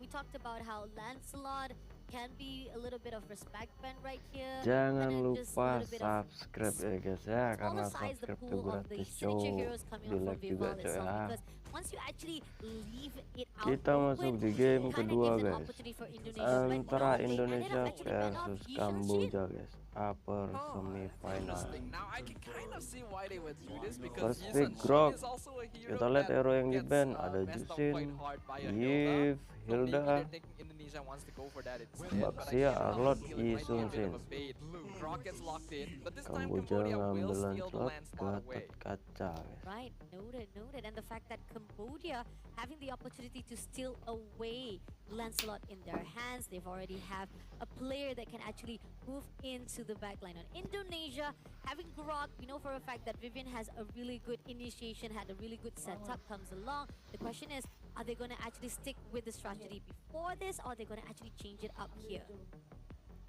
we talked about how Lancelot can be a little bit of respect band right here, and Jangan then just a lupa little bit of subscribe ya guys ya, smaller karena size the subscribe tuh pool of the gratis signature cowok. heroes coming Di out from like juga Vival cowok itself, ya. because once you actually leave it out Kita masuk open, di it game kind of kedua gives an guys, opportunity for Indonesia. But antara no, they ended up Indonesia actually ban off versus Yishan. Kamboja guys, upper Oh, that's semifinal. interesting. Now I can kind of see why they would do this because First pick Yisan Shin Grok. is also a Kita hero lihat that hero yang di gets ban, ada messed up quite Jusin, hard by a Hilda. Iesf, So maybe Hilda, they're thinking Indonesia wants to go for that instead. But I Baxia, can't help Arlot, but feel it might be a bit Isun, of a bait. Grok gets locked in, but this time Kamboja Cambodia will ngambil steal the Lancelot, landslot away. Gatot Kaca guys. Right, noted. And the fact that Cambodia having the opportunity to steal away Lancelot in their hands, they've already have a player that can actually move into the backline. On Indonesia, having Grok, we know for a fact that Vivian has a really good initiation, had a really good setup, comes along. The question is, are they going to actually stick with the strategy before this, or are they going to actually change it up here?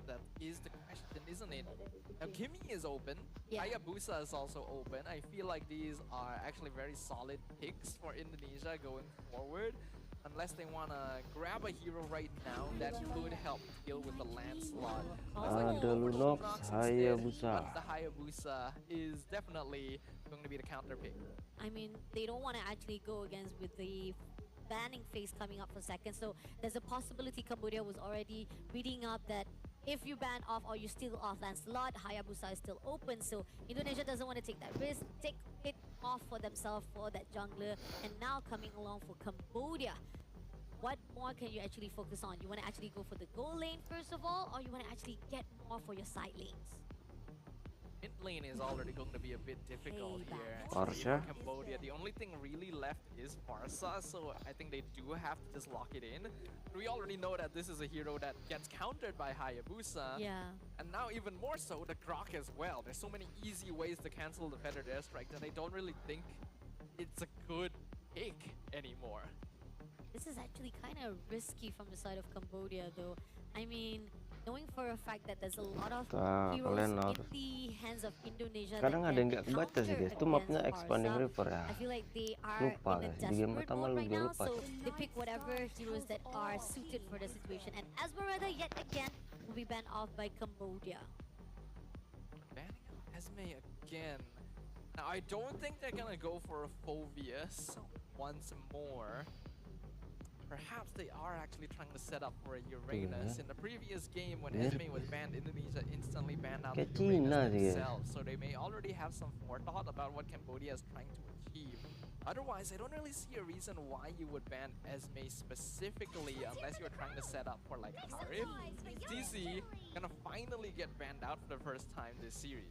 That is the question, isn't it? Now, Kimi is open. Yeah. Hayabusa is also open. I feel like these are actually very solid picks for Indonesia going forward. Unless they want to grab a hero right now that could help deal with the landslide. Ada Lunox, Hayabusa. But the Hayabusa is definitely going to be the counter pick. I mean, they don't want to actually go against with the banning phase coming up for second. So there's a possibility Cambodia was already reading up that if you ban off or you steal off Lancelot, Hayabusa is still open. So Indonesia doesn't want to take that risk, take it off for themselves for that jungler. And now coming along for Cambodia, what more can you actually focus on? You want to actually go for the goal lane first of all, or you want to actually get more for your side lanes? Mid lane is already going to be a bit difficult here. Farsa? For Cambodia, the only thing really left is Farsa, so I think they do have to just lock it in. We already know that this is a hero that gets countered by Hayabusa. Yeah. And now even more so, the Grok as well. There's so many easy ways to cancel the feathered airstrike that I don't really think it's a good pick anymore. This is actually kind of risky from the side of Cambodia though. I mean, knowing for a fact that there's a lot of heroes kalian in harus the hands of Indonesia kadang that ada yang nggak can kebaca sih counter guys, itu mapnya against Expanding Barca. River ya. I feel like they are Lupa in a guys, di game desperate pertama mode lu right udah now, lupa. so they pick whatever heroes that are suited for the situation. And Esmeralda yet again will be banned off by Cambodia. Banning out Esme again. Now I don't think they're gonna go for a Phobius once more. Perhaps they are actually trying to set up for a Uranus. In the previous game when Esme was banned, Indonesia instantly banned out the Kayak Cina Uranus sih ya. themselves. So they may already have some forethought about what Cambodia is trying to achieve. Otherwise, I don't really see a reason why you would ban Esme specifically unless you're trying to set up for like Harif. TC gonna finally get banned out for the first time this series.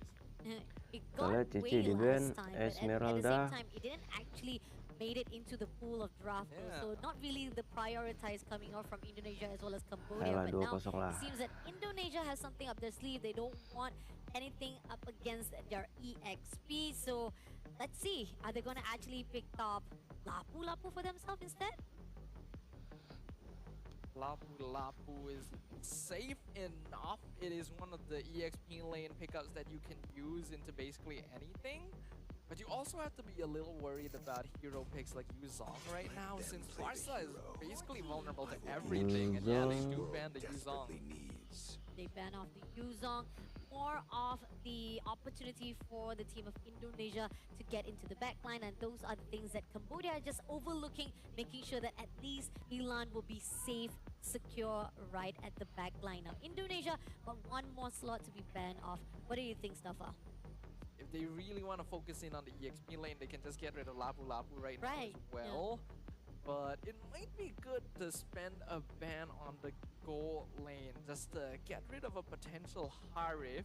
It got Lihat Cici way di ban, last time, but at the Esmeralda. same time, it didn't actually made it into the pool of draft though. Yeah. So not really the prioritized coming out from Indonesia as well as Cambodia. Ayolah, But now 2-0 lah. it seems that Indonesia has something up their sleeve. They don't want anything up against their EXP. So let's see, are they gonna actually pick up Lapu for themselves instead? Lapu is safe enough. It is one of the EXP lane pickups that you can use into basically anything. But you also have to be a little worried about hero picks like Yuzong right now, since Farsa is basically vulnerable to everything. And yeah, they do ban the Yuzong. They ban off the Yuzong. More of the opportunity for the team of Indonesia to get into the backline, and those are the things that Cambodia are just overlooking, making sure that at least Milan will be safe, secure right at the backline. Now Indonesia got one more slot to be banned off. What do you think, Stafa? If they really want to focus in on the EXP lane, they can just get rid of Lapu right now as Yeah. well. But it might be good to spend a ban on the goal lane just to get rid of a potential Harif,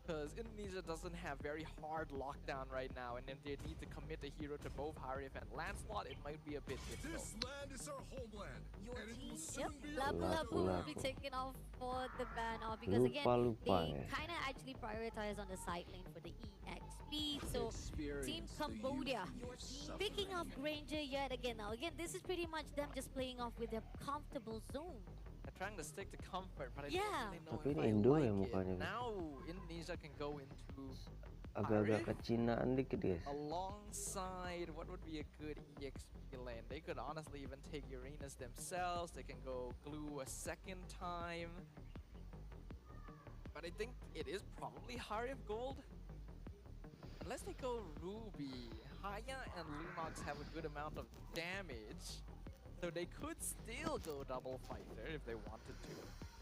because Indonesia doesn't have very hard lockdown right now, and then they need to commit a hero to both Harif and Lancelot. It might be a bit difficult. This land is our homeland, and it will soon be Labu will be Lapu-lapu. taken off for the ban off because again Lupa-lupa they ya. kind of actually prioritize on the side lane for the EXP. So Team Cambodia picking off Granger yet again. Now again, this is pretty much them just playing off with their comfortable zone. They're trying to stick to comfort, but I Yeah. don't really know Tapi if ini I Indo like ya it. mukanya, guys. Now Indonesia can go into Agak-agak Arif kecinaan dikit guys. alongside what would be a good EXP lane. They could honestly even take Uranus themselves. They can go glue a second time. But I think it is probably Harif Gold. Unless they go Ruby, Haya and Lunox have a good amount of damage. So they could still go double fighter if they wanted to.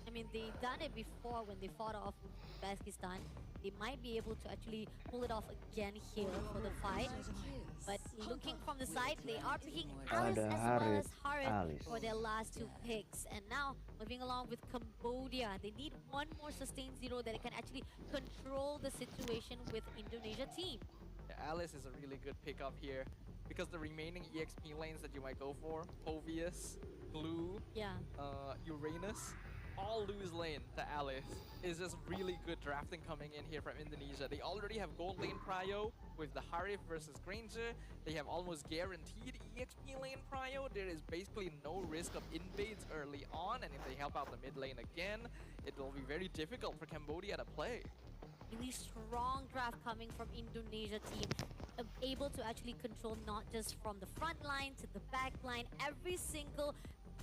I mean, they done it before when they fought off Uzbekistan. They might be able to actually pull it off again here for the fight. But looking from the side, they are picking Alice Ada as well Harith, as Harith Alice. for their last two picks. And now, moving along with Cambodia, they need one more sustained zero that can actually control the situation with Indonesia team. Yeah, Alice is a really good pickup here because the remaining EXP lanes that you might go for, Povius, Blue, Yeah. Uranus, all lose lane to Alice. Is just really good drafting coming in here from Indonesia. They already have gold lane prio with the Harif versus Granger. They have almost guaranteed EXP lane prio. There is basically no risk of invades early on, and if they help out the mid lane again, it will be very difficult for Cambodia to play. Really strong draft coming from Indonesia team, able to actually control not just from the front line to the back line, every single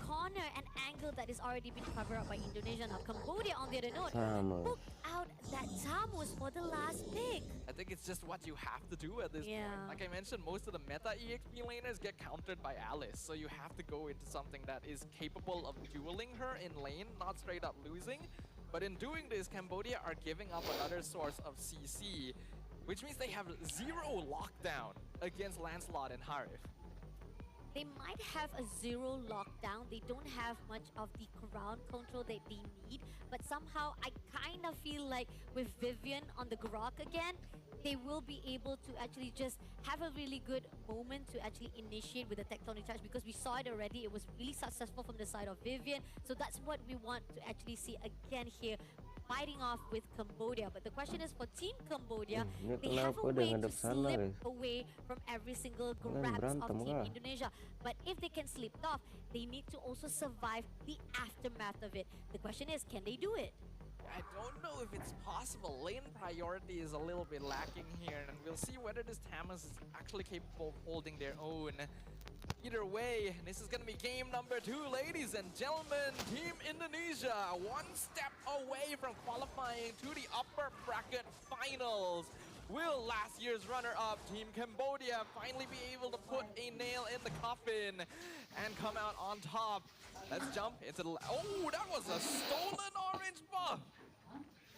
corner and angle that is already been covered up by Indonesia. Now Cambodia on the other note Sama. booked out that Tamus for the last pick. I think it's just what you have to do at this Yeah. point. Like I mentioned, most of the meta EXP laners get countered by Alice, so you have to go into something that is capable of dueling her in lane, not straight up losing. But in doing this, Cambodia are giving up another source of CC, which means they have zero lockdown against Lancelot and Harif. They might have a zero lockdown. They don't have much of the ground control that they need. But somehow I kind of feel like with Vivian on the Grok again, they will be able to actually just have a really good moment to actually initiate with the tectonic charge because we saw it already. It was really successful from the side of Vivian. So that's what we want to actually see again here, fighting off with Cambodia. But the question is for Team Cambodia, Ini they have a kenapa dia way to ngadep sana slip guys? away from every single Kalian grabs of berantem Team kah? Indonesia. But if they can slip it off, they need to also survive the aftermath of it. The question is, can they do it? I don't know if it's possible. Lane priority is a little bit lacking here, and we'll see whether this Tamus is actually capable of holding their own. Either way, this is gonna be game number 2, ladies and gentlemen. Team Indonesia, one step away from qualifying to the upper bracket finals. Will last year's runner-up, Team Cambodia, finally be able to put a nail in the coffin and come out on top? Let's jump into the... Oh, that was a stolen orange buff!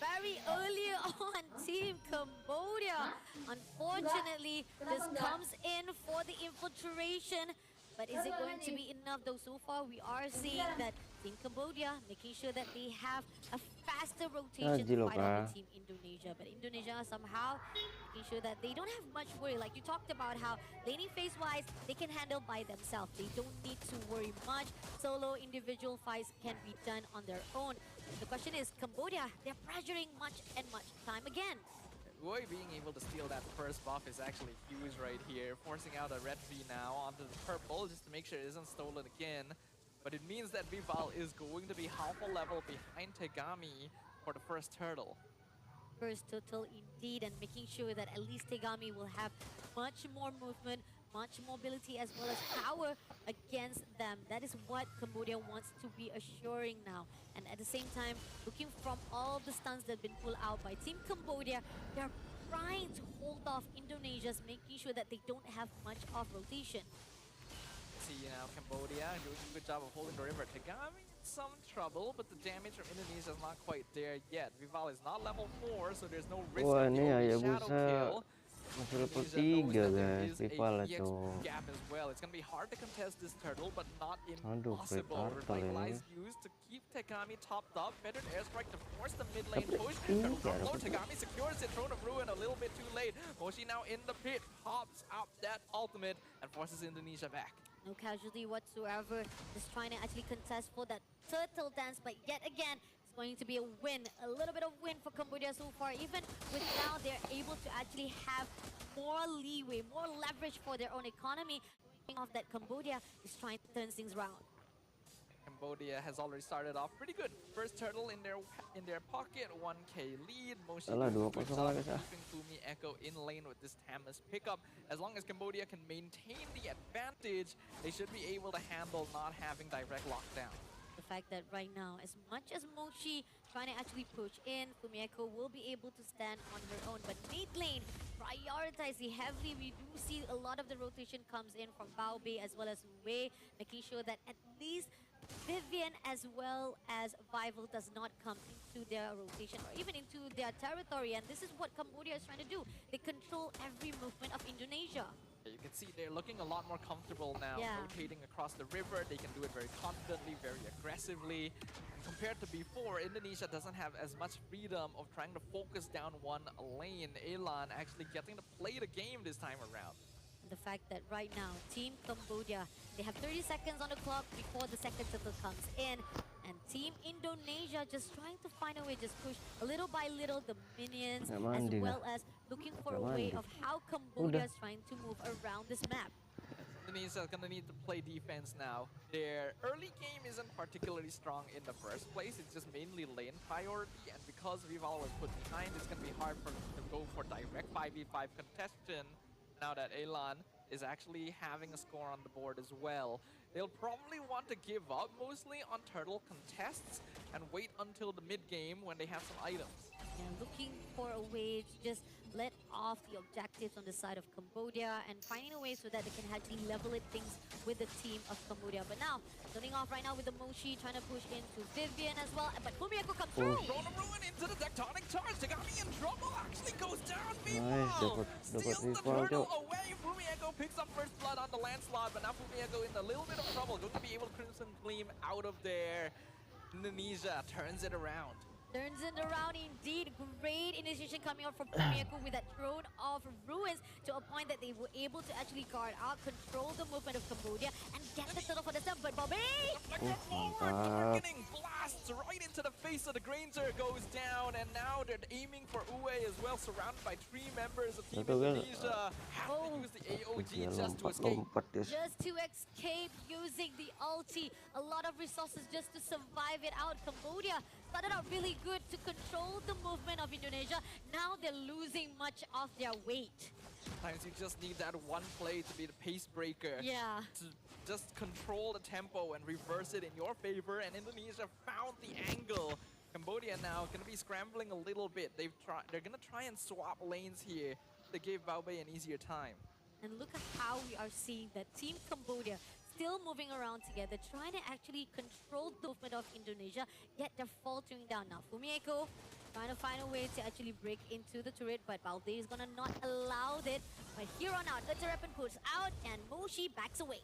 Very early on, Team Cambodia. Unfortunately, this comes in for the infiltration. But is it going to be enough though? So far, we are seeing that Team Cambodia making sure that they have a faster rotation to fight on the Team Indonesia. But Indonesia somehow making sure that they don't have much worry. Like you talked about how laning phase-wise, they can handle by themselves. They don't need to worry much. Solo individual fights can be done on their own. The question is, Cambodia, they're pressuring much and much time again. Roy being able to steal that first buff is actually huge right here, forcing out a red V now onto the purple just to make sure it isn't stolen again. But it means that Vival is going to be half a level behind Tegami for the first turtle. First total indeed, and making sure that at least Tegami will have much more movement, much mobility as well as power against them. That is what Cambodia wants to be assuring now. And at the same time, looking from all the stuns that have been pulled out by Team Cambodia, they're trying to hold off Indonesia's, making sure that they don't have much of rotation. See now, Cambodia doing a good job of holding the river. Tegami in some trouble, but the damage from Indonesia is not quite there yet. Vival is not level 4, so there's no risk Wah, of ini the Hayabusa shadow kill. masih level Indonesia 3 knows that there guys. is a Vival EX itu. gap as well. It's gonna be hard to contest this turtle, but not Aduh, impossible. great turtle Revitalize ini. used to keep Tegami topped up. Better airstrike to force the mid lane Tapi push. ini Turtle drop ada low. apa? Tegami secures it. Throne of Ruin a little bit too late. Moshi now in the pit, pops out that ultimate and forces Indonesia back. No casualty whatsoever. Just trying to actually contest for that turtle dance, but yet again, it's going to be a win. A little bit of win for Cambodia so far. Even with now, they're able to actually have more leeway, more leverage for their own economy. Off that Cambodia is trying to turn things around. Cambodia has already started off pretty good. First turtle in their pocket, 1k lead. Moshi Alah, doing a 2-0 good job lah of guys. keeping Fumi Echo in lane with this Tamas pickup. As long as Cambodia can maintain the advantage, they should be able to handle not having direct lockdown. The fact that right now, as much as Mochi trying to actually push in, Fumieko will be able to stand on her own. But mid lane, prioritizing heavily. We do see a lot of the rotation comes in from Mlbb as well as Wei, making sure that at least Vivian as well as Vival does not come into their rotation or even into their territory. And this is what Cambodia is trying to do. They control every movement of Indonesia. You can see they're looking a lot more comfortable now, rotating across the river. They can do it very confidently, very aggressively. And compared to before, Indonesia doesn't have as much freedom of trying to focus down one lane. Elan actually getting to play the game this time around. The fact that right now, Team Cambodia, they have 30 seconds on the clock before the second turtle comes in. And Team Indonesia just trying to find a way, just push a little by little the minions, as well as looking for a way of how Cambodia is trying to move around this map. Indonesia is going to need to play defense now. Their early game isn't particularly strong in the first place. It's just mainly lane priority. And because Vival was put behind, it's going to be hard for them to go for direct 5v5 contestation. Now that Elan is actually having a score on the board as well. They'll probably want to give up mostly on turtle contests and wait until the mid-game when they have some items. Yeah, looking for a way to just let off the objectives on the side of Cambodia and finding a way so that they can actually level it things with the team of Cambodia. But now, starting off right now with the Moshi trying to push into Vivian as well. But Fumieko comes through. Thrown a ruin into the tectonic charge. Tagami in trouble. Actually goes down. Nice, dapat Steals the Vival, turtle Cok. away. Fumieko picks up first blood on the landslide. But now Fumieko in a little bit of trouble. Going to be able to Crimson Gleam out of there. Indonesia turns it around. Turns it around indeed. Great initiation coming out from Fumieko with that throne of ruins to a point that they were able to actually guard out, control the movement of Cambodia, and get the turtle for the step. But Bobby! Deflected forward, targeting blasts right into the face of the Granger goes down, and now they're aiming for Uwe as well, surrounded by 3 members of Team Indonesia. Have to use the AOG just to escape. Just to escape using the ulti. A lot of resources just to survive it out. Cambodia started out really good to control the movement of Indonesia. Now they're losing much of their weight. Sometimes you just need that one play to be the pace breaker. Yeah. To just control the tempo and reverse it in your favor. And Indonesia found the angle. Cambodia now going to be scrambling a little bit. They're going to try and swap lanes here. They gave Mlbb an easier time. And look at how we are seeing that Team Cambodia still moving around together, trying to actually control the movement of Indonesia, yet they're faltering down now. Fumieko trying to find a way to actually break into the turret, but Mlbb is gonna not allow it. But here on out, the Terrapin puts out, and Moshi backs away.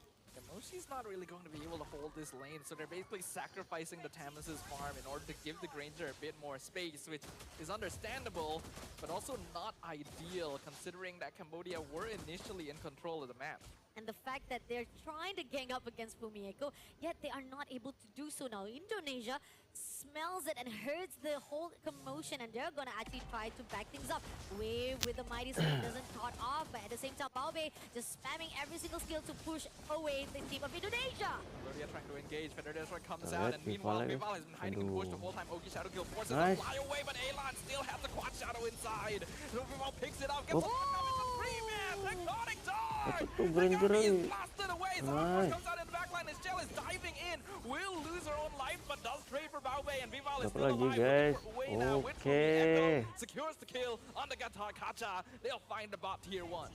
Moshi's not really going to be able to hold this lane, so they're basically sacrificing the Tamas' farm in order to give the Granger a bit more space, which is understandable, but also not ideal, considering that Cambodia were initially in control of the map. And the fact that they're trying to gang up against Fumieko, yet they are not able to do so now. Indonesia smells it and hears the whole commotion, and they're gonna actually try to back things up. Wave with the mighty swing doesn't cut off, but at the same time, Mlbb just spamming every single skill to push away the team of Indonesia. Cambodia trying to engage, Federation comes out, and meanwhile, Vival has been hiding in bush the whole time. Oki Shadow Kill forces him to fly away, but Elan still has the Quad Shadow inside. So Vival picks it up, gets now it's a 3-man tectonic charge! Tagami is blasted away, Nice. Comes out in the backline, his shell is diving in, will lose her own life, but does trade for Mlbb, and Vival is still alive. Guys. Away now with Fumieko, secures the kill on the Kacha. They'll find the bot tier 1.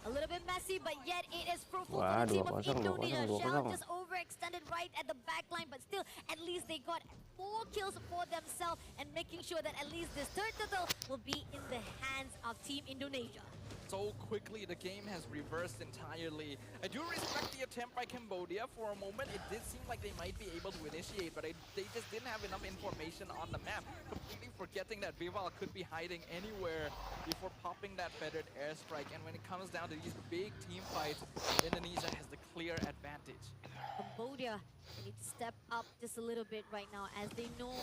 A little bit messy, but yet it is fruitful for the team of Indonesia. Shell just overextended right at the back line, but still, at least they got 4 kills for themselves and making sure that at least this third turtle will be in the hands of Team Indonesia. So quickly, the game has reversed entirely. I do respect the attempt by Cambodia. For a moment, it did seem like they might be able to initiate, but they just didn't have enough information on the map, completely forgetting that Vival could be hiding anywhere before popping that feathered airstrike. And when it comes down to these big team fights, Indonesia has the clear advantage. advantage. Cambodia need to step up just a little bit right now as they know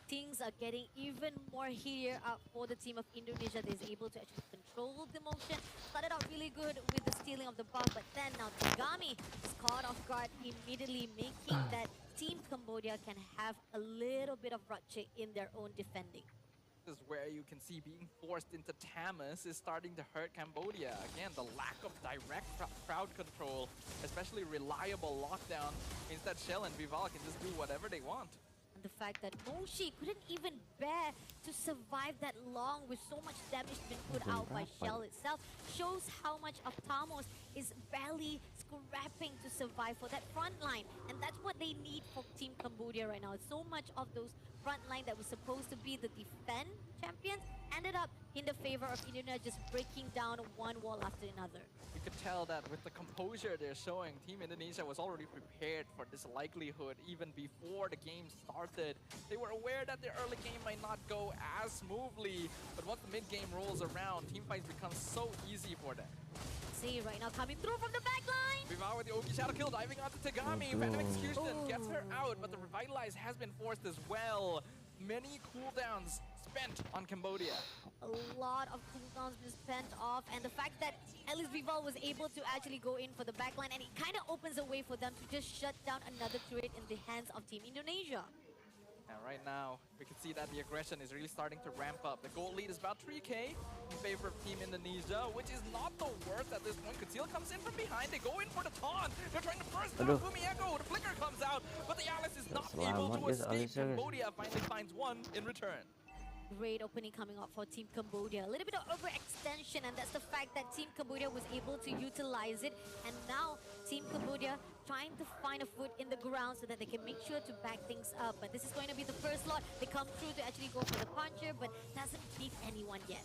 things are getting even more heated up for the team of Indonesia. They're able to actually control the motion. Started out really good with the stealing of the buff, but then now Tagami is caught off guard immediately, making that Team Cambodia can have a little bit of rupture in their own defending. This is where you can see being forced into Tamas is starting to hurt Cambodia. Again, the lack of direct crowd control, especially reliable lockdown, means that Shell and Vival can just do whatever they want. And the fact that Moshi couldn't even bear to survive that long with so much damage being put out by Shell itself shows how much of Tamos is barely scrapping to survive for that front line. And that's what they need for Team Cambodia right now. So much of those front line that was supposed to be the defend champions ended up in the favor of Indonesia, just breaking down one wall after another. You could tell that with the composure they're showing, Team Indonesia was already prepared for this likelihood even before the game started. They were aware that the early game might not go as smoothly, but once the mid-game rolls around, team fights become so easy for them. See, right now coming through from the back line. Vival with the Oki Shadow kill, diving onto Tagami. Phantom Execution gets her out, but the Revitalize has been forced as well. Many cooldowns spent on Cambodia. A lot of cooldowns been spent off, and the fact that at least Vival was able to actually go in for the backline, and it kind of opens a way for them to just shut down another turret in the hands of Team Indonesia. And right now, we can see that the aggression is really starting to ramp up. The gold lead is about 3k in favor of Team Indonesia, which is not the worst at this point. Conceal comes in from behind. They go in for the taunt. They're trying to burst down Fumieko. The flicker comes out, but the Alice is not able to escape. Cambodia finally finds one in return. Great opening coming up for Team Cambodia. A little bit of overextension, and that's the fact that Team Cambodia was able to utilize it. And now Team Cambodia trying to find a foot in the ground so that they can make sure to back things up. But this is going to be the first lot. They come through to actually go for the puncher, but doesn't beat anyone yet.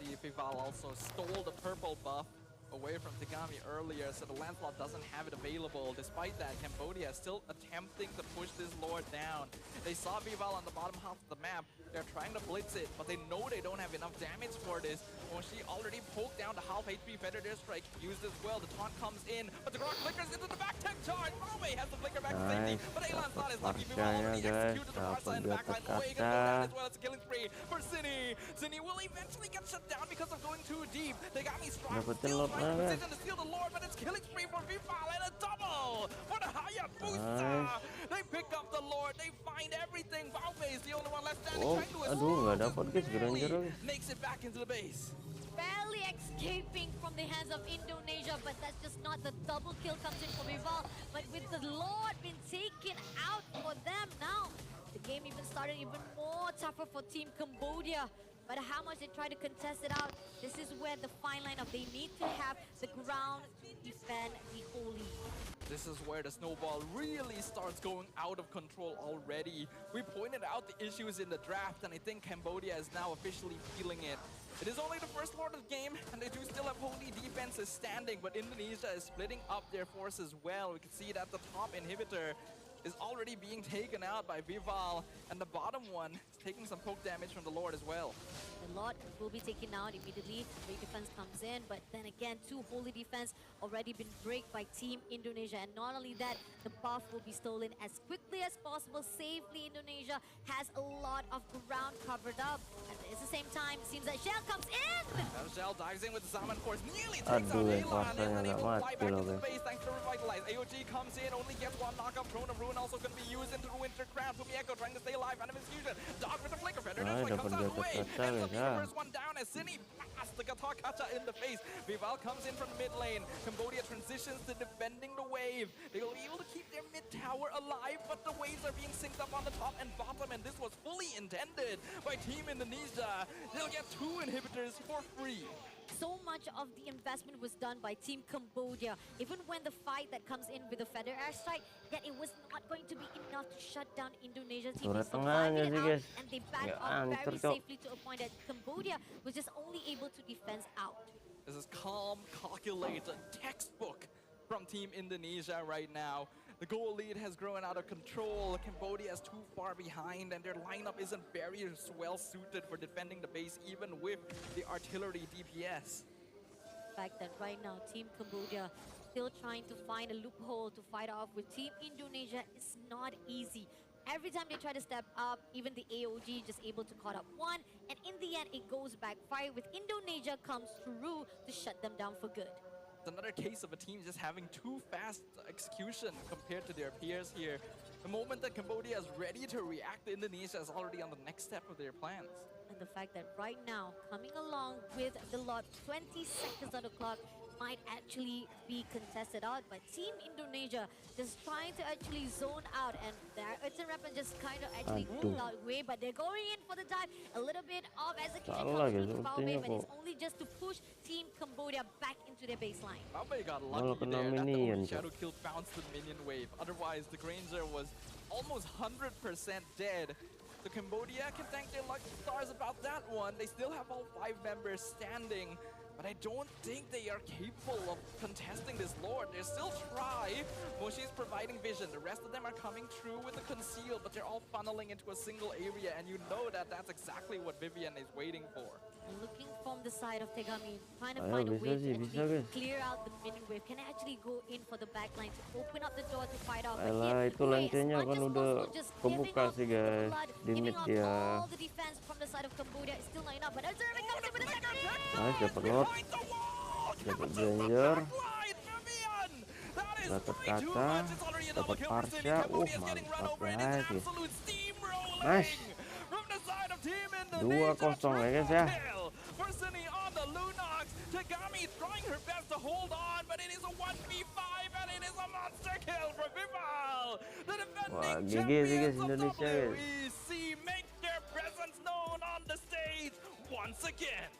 The Vival also stole the purple buff away from Tagami earlier, so the Lancelot doesn't have it available. Despite that, Cambodia is still attempting to push this Lord down. They saw Vival on the bottom half of the map. They're trying to blitz it, but they know they don't have enough damage for this. Moshi already poked down the half HP Feather Deer Strike, used as well. The taunt comes in, but the Grok flickers into the back tech charge. Mlbb has the flicker back to safety, but Aelan's not as lucky. Vival already executed the Barca in the backline. Mlbb gonna go down as well. It's a killing spree for Cine. Cine will eventually get shut down because of going too deep. They got me strong, still trying to position to steal the Lord, but it's killing spree for Vival and a double for the Hayabusa. They pick up the Lord, they find everything. Mlbb is the only one left standing. Aduh, nggak dapat guys, Granger. Makes it back into the base. Barely escaping from the hands of Indonesia, but that's just not the double kill comes in for Vival. But with the Lord being taken out for them now, the game even started even more tougher for Team Cambodia. But how much they try to contest it out, this is where the fine line of they need to have the ground to defend the holy. This is where the snowball really starts going out of control already. We pointed out the issues in the draft, and I think Cambodia is now officially feeling it. It is only the first part of the game, and they do still have holy defenses standing, but Indonesia is splitting up their forces well. We can see that the top inhibitor is already being taken out by Vival, and the bottom one is taking some poke damage from the Lord as well. The Lord will be taken out immediately. Great defense comes in, but then again, two holy defense already been break by Team Indonesia. And not only that, the buff will be stolen as quickly as possible. Safely, Indonesia has a lot of ground covered up. And at the same time, it seems that Shell comes in! Now Shell dives in with the Zaman Force, nearly takes out Aelan. Aelan able to fly back into space thanks to Revitalize. AOG comes in, only gets one knockup. Throne of Ruin also going to be used into the Winter Crown. Fumieko trying to stay alive, Phantom Execution. Dog with the flicker, Feather Deer Strike comes out of the way. Ends up being the first one down as Cine blasts the Gatar Kacha in the face. Vival comes in from the mid lane. Cambodia transitions to defending the wave. They will be able to keep their mid tower alive, but the waves are being synced up on the top and bottom, and this was fully intended by Team Indonesia. They'll get two inhibitors for free. So much of the investment was done by Team Cambodia. Even when the fight that comes in with the Feather Airstrike, that it was not going to be enough to shut down Indonesia's team. They survived it out, and they backed off very safely to a point that Cambodia was just only able to defend out. This is calm, calculated, textbook from Team Indonesia right now. The goal lead has grown out of control. Cambodia is too far behind, and their lineup isn't very well suited for defending the base, even with the artillery DPS. The fact that right now Team Cambodia still trying to find a loophole to fight off with Team Indonesia. It's not easy. Every time they try to step up, even the AOG just able to caught up one, and in the end it goes backfire with Indonesia comes through to shut them down for good. It's another case of a team just having too fast execution compared to their peers here. The moment that Cambodia is ready to react, Indonesia is already on the next step of their plans. And the fact that right now, coming along with the lot, 20 seconds on the clock, might actually be contested out by Team Indonesia, just trying to actually zone out, and their Urchin Rapper just kind of actually moved out way, but they're going in for the dive. A little bit of execution comes through the power wave, and it's only just to push Team Cambodia back into their baseline. Mabar got lucky there, that the only shadow kill bounced the minion wave. Otherwise, the Granger was almost 100% dead. So Cambodia can thank their lucky stars about that one. They still have all 5 members standing, but I don't think they are capable of contesting this Lord. They still try. Moshi's providing vision. The rest of them are coming through with the conceal, but they're all funneling into a single area, and you know that that's exactly what Vivian is waiting for. Looking from the side of Tegami, trying to find a way to actually clear out the minion wave. Can I actually go in for the backline to open up the door to fight off? Alah, itu lancenya kan udah kebuka sih guys, di mid dia. All the defense from the side of Cambodia is still not enough, but Azura comes in with a second hit. Nice, dapat lot, dapat Granger, dapat Kata, dapat Parsha. Mantap guys. Nice. 2-0 ya guys ya. On the Lunox, Tagami trying her best to hold on, but it is a 1v5 and it is a monster kill for Vival. The defending champions of WEC make their presence known on the stage once again.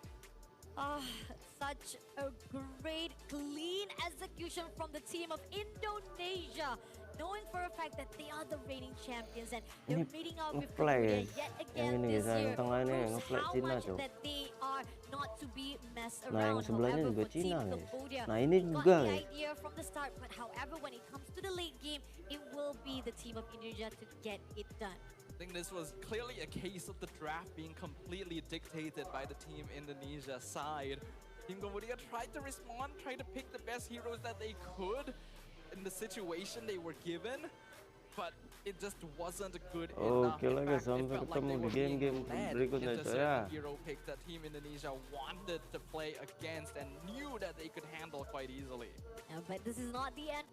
Such a great, clean execution from the team of Indonesia, knowing for a fact that they are the reigning champions and they're meeting up with Cambodia yet again this year. Proves how much that they are not to be messed around. However, for Team Cambodia, they got the idea from the start, but however, when it comes to the late game, it will be the team of Indonesia to get it done. I think this was clearly a case of the draft being completely dictated by the Team Indonesia side. Team Cambodia tried to respond, tried to pick the best heroes that they could in the situation they were given, but it just wasn't good enough. Oke lah guys, sampai ketemu di game-game berikutnya ya. Hero picks that Team Indonesia wanted to play against and knew that they could handle quite easily. But this is not the end